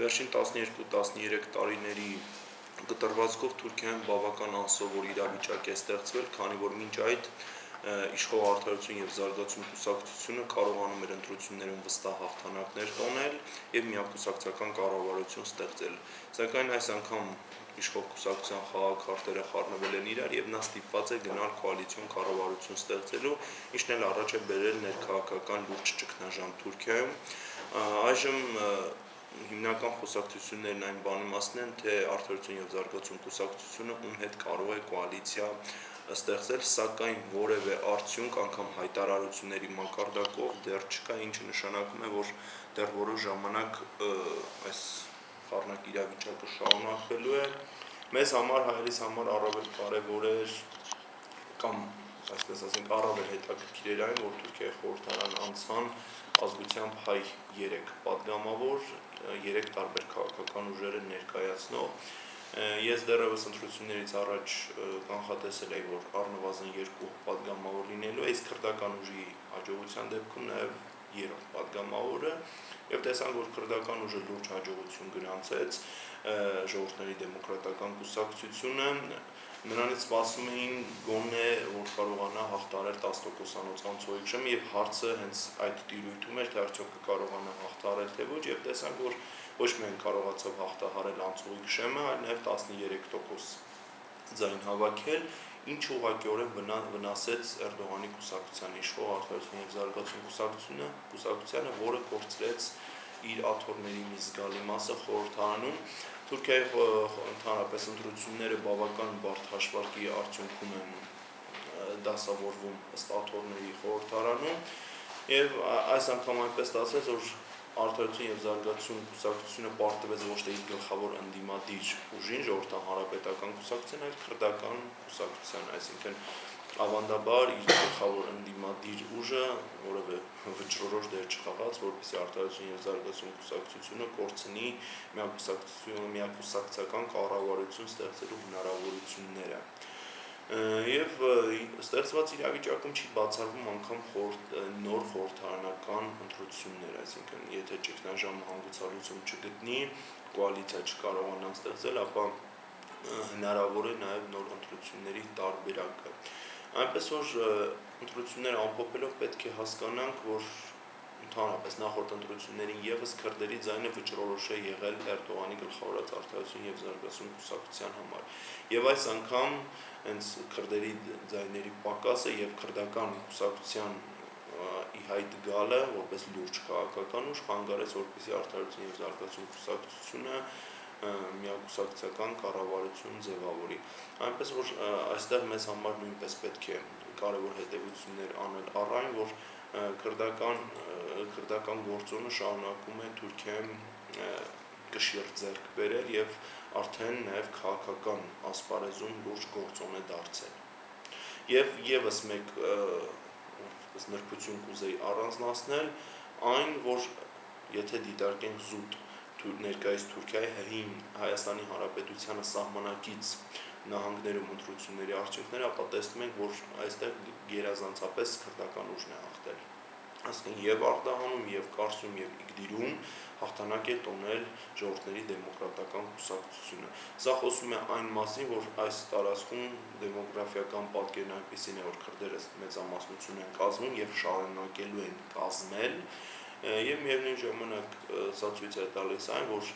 Վերջին 12-13 տարիների կտրվածքով Թուրքիայում բավական անսովոր իրավիճակ է ստեղծվել, քանի որ մինչ այդ իշխող Արդարություն և զարգացում կուսակցությունը կարողանում էր ընտրություններում վստահ հաղթանակներ տոնել և միակուսակցական կառավարություն ստեղծել, սակայն այս անգամ իշխող կուսակցության խաղաքարտերը խառնվել են իրար և նա ստիպված է գնալ կոալիցիոն կառավարություն ստեղծելու, ինչն էլ առաջ է բերել ներքաղաքական լուրջ ճգնաժամ Թուրքիայում։ Այժմ հիմնական խոսակցություններն այն բանի մասին են, թե Արդարություն և զարգացում կուսակցությունը ում հետ կարող է կոալիցիա ստեղծել, սակայն որևէ արդյունք անգամ հայտարարությունների մակարդակով դեռ չկա, ինչը նշանակում է, որ դեռ որոշ ժամանակ այս խառնակ իրավիճակը շարունակվելու է։ Մեզ համար, հայերիս համար առավել կարևոր էր կամ այսպես ասենք առավել հետաքրքիր էր այն, որ Թուրքիայի խորհրդարան անցան ազգությամբ հայ 3 падգամավոր, 3 տարբեր քաղաքական ուժերը ներկայացնող։ Ես դեռևս ընտրություններից առաջ կանխատեսել էի, որ առնվազն 2 падգամավոր լինելու է, իսկ քրդական ուժի հաջողության դեպքում նաև 3 падգամավորը, եւ տեսանք, որ քրդական ուժը լուրջ հաջողություն գրանցեց, ժողովուրդների դեմոկրատական կուսակցությունը նրանից սպասում էին գոնե որ կարողանա հաղթարել 10%-անոց անցողիկ եւ հարցը հենց այդ տիրույթում էր, թե արդյոք կկարողանա հաղթարել թե ոչ, եւ տեսանք, որ ոչ միայն կարողացավ հաղթահարել անցողիկ շեմը, այլ նաեւ 13% ձայն հավաքել, ինչը ուղղակիորեն վնասեց Էրդողանի կուսակցության իշխող Արդարություն և զարգացում կուսակցությանը, որը կորցրեց իր աթոռների մի զգալի մասը խորհրդարանում։ Թուրքիայի ընդհանրապես ընտրությունները բավական բարդ հաշվարկի արդյունքում են դասավորվում ըստ աթոռների խորհրդարանում, եւ այս անգամ այնպես ստացվեց, որ Արդարություն և զարգացում կուսակցությունը պարտվեց ոչ թե իր գլխավոր ընդդիմադիր ուժին, ժողովրդահարապետական կուսակցության, այլ քրդական կուսակցության, այսինքն ավանդաբար իր գլխավոր ընդդիմադիր ուժը որևէ վճռորոշ դեր չխաղաց, որպեսզի Արդարություն և զարգացում կուսակցությունը կորցնի միակուսակցական կառավարություն ստեղծելու հնարավորությունները։ Եվ ստեղծված իրավիճակում չի բացառվում անգամ նոր խորհրդարանական ընտրություններ, այսինքն եթե ճգնաժամը հանգուցալուծում չգտնի, կոալիցիա չկարողանան ստեղծել, ապա հնարավոր է նաև նոր ընտրությունների տարբերակը։ Այնպես որ ընտրությունները ամփոփելով պետք է հասկանանք, որ ընդհանրապես նախորդ ընտրություններին ևս քրդերի ձայնը վճռորոշ է եղել Էրդողանի գլխավորած Արդարություն և զարգացում կուսակցության համար։ Եվ այս անգամ հենց քրդերի ձայների պակասը եւ քրդական կուսակցության ի հայտ գալը որպես լուրջ քաղաքական ուժ խանգարեց, որպեսզի Արդարություն և զարգացում կուսակցությունը միակուսակցական կառավարություն ձևավորի։ Այնպես որ այստեղ մեզ համար նույնպես պետք է կարևոր հետևություններ անել առ այն, որ քրդական գործոնը շարունակում է Թուրքիայում կշիռ ձեռք բերել եւ արդեն նաեւ քաղաքական ասպարեզում լուրջ գործոն է դարձել։ Եվ եւս մեկ նրբություն կուզեի առանձնացնել այն, որ եթե դիտարկենք զուտ ներկայիս Թուրքիայի հին Հայաստանի Հանրապետությանը սահմանակից նահանգներում ընտրությունների արդյունքները, ապա տեսնում ենք, որ այստեղ գերազանցապես քրդական ուժն է հաղթել։ Այսինքն եւ Արտահանում, եւ Կարսում, եւ Իգդիրում հաղթանակ է տոնել ժողովուրդների դեմոկրատական կուսակցությունը։ Սա խոսում է այն մասին, որ այս տարածքում դեմոգրաֆիական պատկերն այնպեսին է, որ քրդերը մեծամասնություն են կազմում եւ շարունակելու են կազմել, եւ միևնույն ժամանակ սա ցույց է տալիս այն, որ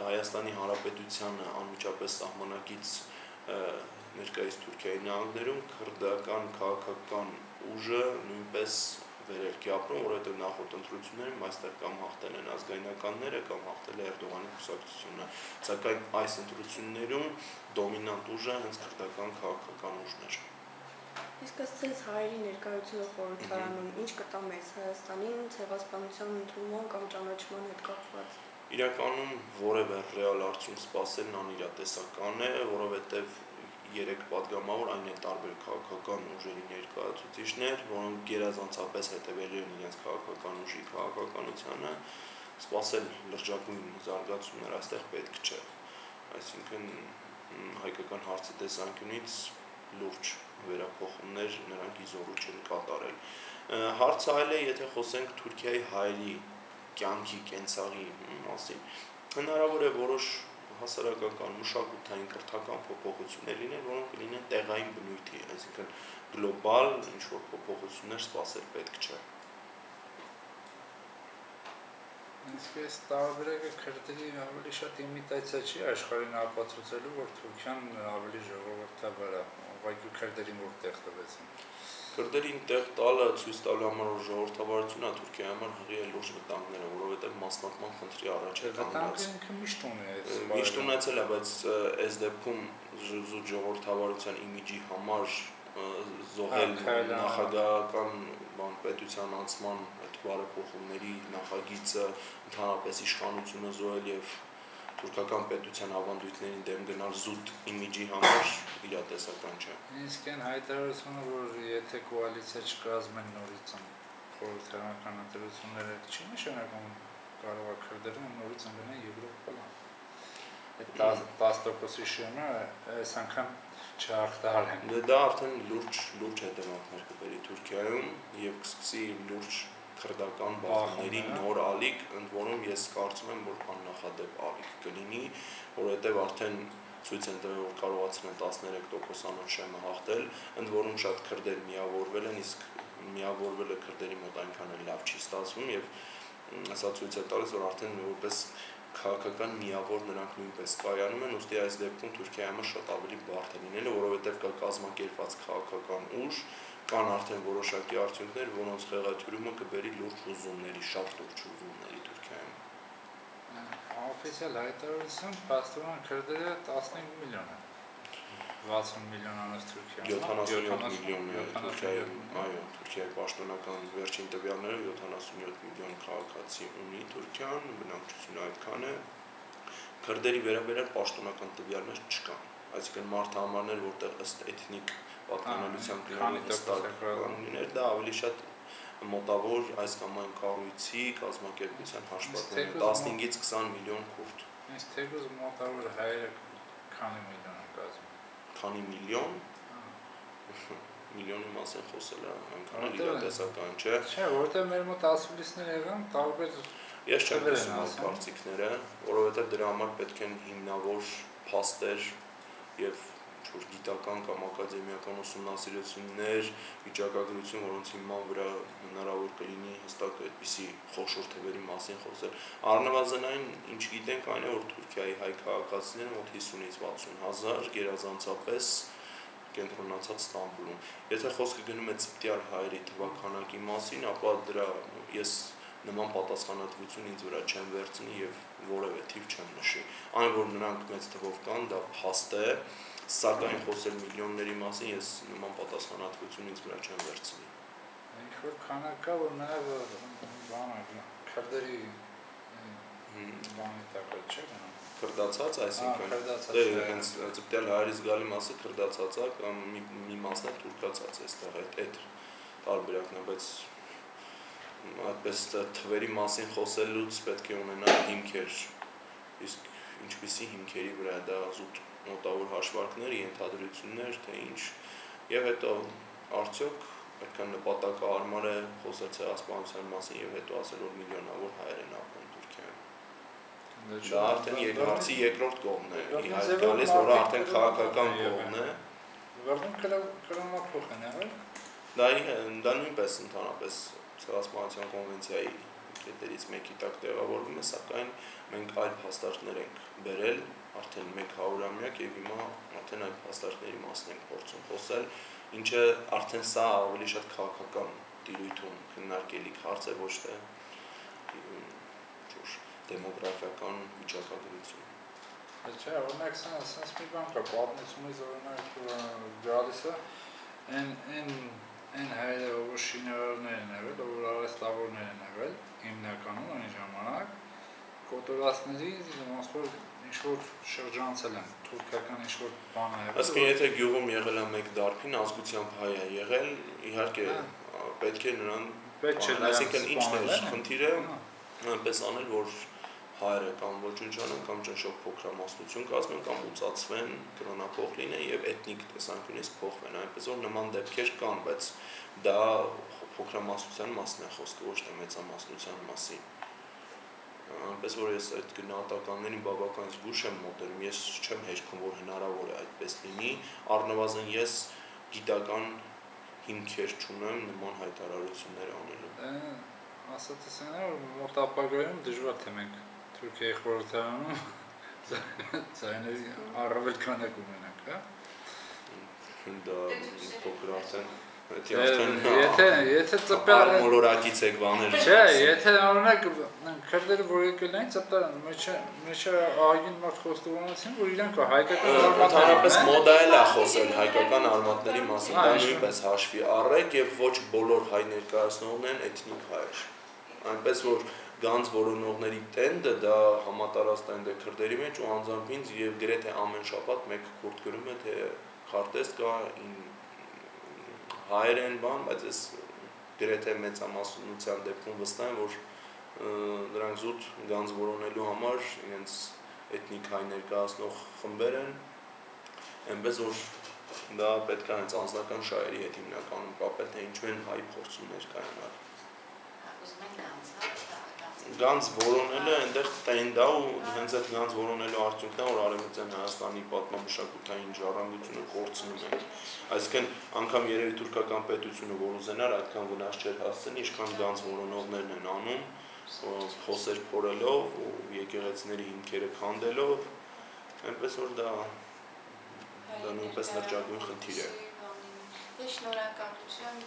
Հայաստանի Հանրապետությանը անմիջապես սահմանակից ներկայիս Թուրքիայի նահանգներում քրդական քաղաքական ուժը նույնպես վերելք է ապրում, որովհետև նախորդ ընտրություններում այստեղ կամ հաղթել են ազգայնականները, կամ հաղթել է Էրդողանի կուսակցությունը, սակայն այս ընտրություններում դոմինանտ ուժը հենց քրդական քաղաքական ուժն էր։ Իսկ ասես հայերի ներկայությունը խորհրդարանում ինչ կտա մեզ Հայաստանին ցեղասպանության ընդունման կամ ճանաչման հետ կապված։ Իրականում որևէ ռեալ արդյունք սպասելն անիրատեսական է, որովհետև 3 падգամավոր այն էլ տարբեր քաղաքական ուժերի ներկայացուցիչներ, որոնք գերազանցապես հետևելու են իրենց քաղաքական ուժի քաղաքականությանը, սպասել լրջագույն զարգացումներ այստեղ պետք չէ։ Այսինքն հայկական հարցի տեսանկյունից լուրջ վերափոխումներ նրանք իզորու չեն կատարել։ Հարցը այլ է, եթե խոսենք Թուրքիայի հայերի կյանքի կենցաղի մասին, Հնարավոր է որոշ հասարակական, մշակութային, կրթական փոփոխություններ լինեն, որոնք կլինեն տեղային բնույթի, այսինքն գլոբալ ինչ-որ փոփոխություններ սպասել պետք չէ։ Իսկ այս տարբերակը քրդերի ավելի շատ իմիտացիա չի աշխարհին ապացուցելու, որ Թուրքիան ավելի ժողովրդավար է, ուղղակի քրդերին որտեղ տվեցին։ Քրդերին տեղ տալը ցույց տալու համար որ ժողովրդավարությունը Թուրքիայի համար հղի է լուրջ վտանգներ է, որովհետև մասնատման խնդրի առաջ է կանգնած։ Վտանգը ինքը միշտ ունի այս։ Միշտ ունեցել է, բայց այս դեպքում զուտ ժողովրդավարության իմիջի համար զոհել նախագահական պետության անցման այդ բարեփոխումների նախագիծը, ընդհանրապես իշխանությունը զոհել եւ թուրքական պետության ավանդույթներին դեմ գնալ զուտ իմիջի համար իրատեսական չէ։ Իսկ այն հայտարարությունը, որ եթե կոալիցիա չկազմեն նորից խորհրդարանական ընտրությունները, չի նշանակում կարող է քրդերը նորից ընկնեն Եվրոպա։ Այդ 10%-ի շեմը այս անգամ չհաղթահարեն։ Դա արդեն լուրջ հետևանքներ կբերի Թուրքիայում եւ կսկսի լուրջ քրդական բախումների նոր ալիք, ընդ որում ես կարծում եմ, որ աննախադեպ ալիք կլինի, որովհետեւ արդեն ցույց են տվել, որ կարողացել են 13%-անոց շեմը հաղթել, ընդ որում շատ քրդեր միավորվել են, իսկ միավորվելը քրդերի մոտ այնքան էլ լավ չի ստացվում եւ սա ցույց է տալիս, որ արդեն որպես քաղաքական միավոր նրանք նույնպես կայանում են, ուստի այս դեպքում Թուրքիայի համար շատ ավելի բարդ է լինելը, որովհետև կա կազմակերպված քաղաքական ուժ, կան արդեն որոշակի արդյունքներ, որոնց խեղաթյուրումը կբերի լուրջ ուզումների, շատ լուրջ ուզումների Թուրքիայում։ Օֆիցիալ հայտարարությամբ փաստորեն քրդերը 15 միլիոն են, 60 միլիոնանոց Թուրքիայում, 77 միլիոն է Թուրքիայում, այո, Թուրքիայի պաշտոնական վերջին տվյալները 77 միլիոն քաղաքացի ունի Թուրքիան, բնակչությունը այդքան է։ Քրդերի վերաբերյալ պաշտոնական տվյալներ չկան, այսինքն մարդահամարներ, որտեղ ըստ էթնիկ պատկանելիության կլիներ, դա ավելի շատ մոտավոր այս կամ այն կառույցի կազմակերպության հաշվարկներ 15-ից 20 միլիոն քուրդ։ Իսկ թեկուզ մոտավոր հայերը քանի միլիոն են կազմում։ Քանի միլիոն։ Միլիոնի մասին խոսելը այնքան էլ իրատեսական չէ։ Չէ, որովհետև մեր մոտ ասուլիսներ եղան տարբեր։ Ես չեմ տեսնում այդ կարծիքները, որովհետև դրա համար պետք են հիմնավոր փաստեր եւ ինչ-որ գիտական կամ ակադեմիական ուսումնասիրություններ, վիճակագրություն, որոնց հիման վրա հնարավոր կլինի հստակ այդպիսի խոշոր թվերի մասին խոսել։ Առնվազն այն, ինչ գիտենք, այն է, որ Թուրքիայի հայ քաղաքացիները մոտ 50-ից 60 հազար գերազանցապես կենտրոնացած Ստամբուլում։ Եթե խոսքը գնում է ծպտյալ հայերի թվաքանակի մասին, ապա դրա ես նման պատասխանատվություն ինձ վրա չեմ վերցնի եւ որևէ թիվ չեմ նշի։ Այն որ նրանք մեծ թվով կան, դա փաստ է, սակայն խոսել միլիոնների մասին ես նման պատասխանատվություն ինձ վրա չեմ վերցնի։ Ինչ-որ քանակ կա, որ նաեւ բանը քրդերի բանի տակը չէ գնում։ Քրդացած, այսինքն դե հենց ծպտյալ հայերի զգալի մասը քրդացած է կամ մի մասն է թուրքացած է, այստեղ այդ տարբերակն է, բայց այդպես թվերի մասին խոսելուց պետք է ունենալ հիմքեր, իսկ ինչպիսի հիմքերի վրա դա զուտ մոտավոր հաշվարկներ, ենթադրություններ, թե ինչ, եւ հետո արդյոք այդքան նպատակահարմար է խոսել ցեղասպանության մասին եւ հետո ասել որ միլիոնավոր հայեր են ապրում Թուրքիայում։ Դա արդեն հարցի երկրորդ կողմն է, իհարկե գալիս, որը արդեն քաղաքական կողմն է։ Որտեղ կրոնափոխ են եղել։ Դա նույնպես ընդհանրապես ցեղասպանության կոնվենցիայի կետերից մեկի տակ տեղավորվում է, սակայն մենք այլ փաստարկներ ենք բերել արդեն 100-ամյակ եւ հիմա արդեն այդ փաստարկների մասին ենք փորձում խոսել, ինչը արդեն սա ավելի շատ քաղաքական տիրույթում քննարկելիք հարց է, ոչ թե դեմոգրաֆիական վիճակագրություն։ Չէ, օրինակ ասած մի բան կա, պատմությունից օրինակ գալիս է այն հայերը, որ շինարարներ են եղել, որ արհեստավորներ են եղել, հիմնականում այն ժամանակ կոտորածների ոնց որ ինչ-որ շրջանցել են, թուրքական ինչ-որ բան է եղել։ Այսինքն եթե գյուղում եղել է մեկ դարբին, ազգությամբ հայ է եղել, իհարկե պետք է նրան, այսինքն ինչն է խնդիրը, այնպես անել, որ հայերը կամ ոչնչանան կամ ճնշող փոքրամասնություն կազմեն կամ ուծացվեն, կրոնափոխ լինեն եւ էթնիկ տեսանկյունից փոխվեն, այնպես որ նման դեպքեր կան, բայց դա փոքրամասնության մասն է խոսքը, ոչ թե մեծամասնության մասին։ այնպես որ ես այդ գնահատականներին բավական զգուշ եմ մոտենում, ես չեմ հեշտքում, որ հնարավոր է այդպես լինի, առնվազն ես գիտական հիմքեր չունեմ նման հայտարարություններ անելու։ Ասած ասեմ, որ մոտ ապագայում դժվար թե մենք Թուրքիայի խորհրդարանում ձայների առավել քանակ ունենանք, հա։ Դա փոքր արդեն Եթե ծպել մոլորակից եք բաներ։ Չէ, եթե օրինակ քրդերը որ եկել են ծպտարան, մեջը ահագին մարդ խոստովանեցին, որ իրանք հայկական Ընդհանրապես մոդա էլ է խոսել հայկական արմատների մասին, դա նույնպես հաշվի առեք եւ ոչ բոլոր հայ ներկայացնողներն էթնիկ հայեր։ Այնպես որ գանձ որոնողների տենդը դա համատարած տենդ է քրդերի մեջ ու անձամբ ինձ եւ գրեթե ամեն շաբաթ մեկ քուրդ գրում է թե քարտեզ կա հայեր են բան, բայց ես գրեթե մեծամասնության դեպքում վստահ եմ, որ նրանք զուտ գանձ որոնելու համար իրենց էթնիկ հայ ներկայացնող խմբեր են, այնպես որ դա պետք է հենց անձնական շահերի հետ հիմնականում կապել, թե ինչու են հայ փորձում ներկայանալ։ Գանձ որոնելը այնտեղ տենդ է ու հենց այդ գանձ որոնելու արդյունքն է, որ Արևմտյան Հայաստանի պատմամշակութային ժառանգությունը կորցնում ենք։ Այսինքն անգամ երևի թուրքական պետությունը, որ ուզենար, այդքան վնաս չէր հասցնի, ինչքան գանձ որոնողներն են անում, փոսեր փորելով ու եկեղեցիների հիմքերը քանդելով, այնպես որ դա նույնպես լրջագույն խնդիր է։ Շնորհակալություն։